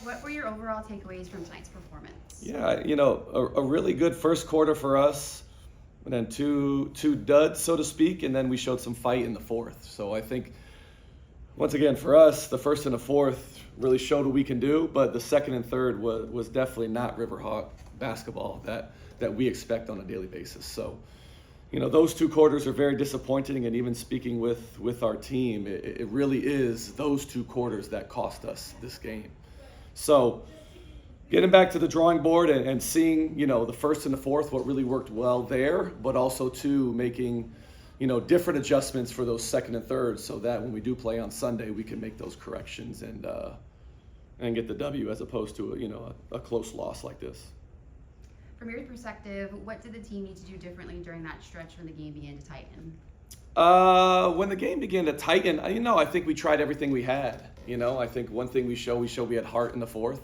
What were your overall takeaways from tonight's performance? Yeah, a really good first quarter for us, and then two duds, so to speak, and then we showed some fight in the fourth. So I think, once again, for us, the first and the fourth really showed what we can do, but the second and third was definitely not Riverhawk basketball that we expect on a daily basis. So, those two quarters are very disappointing, and even speaking with our team, it really is those two quarters that cost us this game. So, getting back to the drawing board and seeing, the first and the fourth, what really worked well there, but also too making, different adjustments for those second and third, so that when we do play on Sunday, we can make those corrections and get the W as opposed to a close loss like this. From your perspective, what did the team need to do differently during that stretch when the game began to tighten? When the game began to tighten, I think we tried everything we had. I think one thing we showed we had heart in the fourth.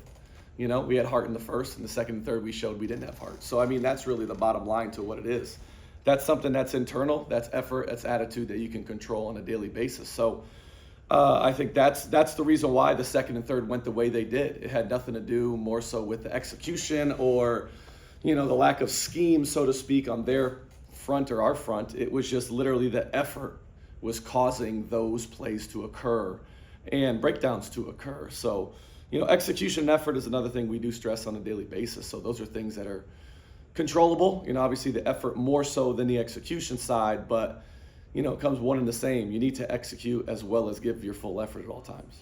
We had heart in the first, and the second and third we showed we didn't have heart. So, that's really the bottom line to what it is. That's something that's internal, that's effort, that's attitude that you can control on a daily basis. So, I think that's the reason why the second and third went the way they did. It had nothing to do more so with the execution or, the lack of scheme, so to speak, on their front or our front. It was just literally the effort was causing those plays to occur and breakdowns to occur. So, execution and effort is another thing we do stress on a daily basis. So those are things that are controllable. Obviously the effort more so than the execution side, but, it comes one and the same. You need to execute as well as give your full effort at all times.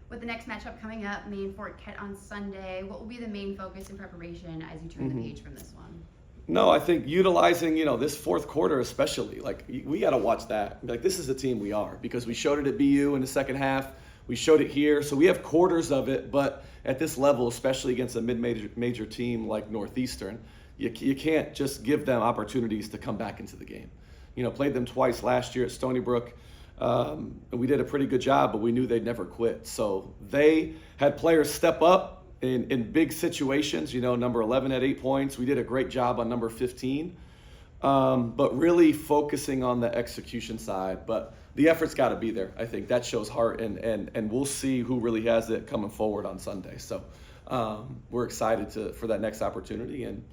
With the next matchup coming up, Maine Fortet on Sunday, what will be the main focus in preparation as you turn the page from this one? No, I think utilizing, this fourth quarter especially, we got to watch that. This is the team we are, because we showed it at BU in the second half. We showed it here. So we have quarters of it, but at this level, especially against a mid-major team like Northeastern, you can't just give them opportunities to come back into the game. Played them twice last year at Stony Brook. We did a pretty good job, but we knew they'd never quit. So they had players step up in big situations. Number 11 had 8 points. We did a great job on number 15. But really focusing on the execution side. But the effort's got to be there. I think that shows heart, and we'll see who really has it coming forward on Sunday. So we're excited for that next opportunity. And,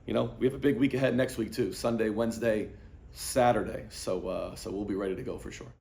we have a big week ahead next week too. Sunday, Wednesday, Saturday. So we'll be ready to go for sure.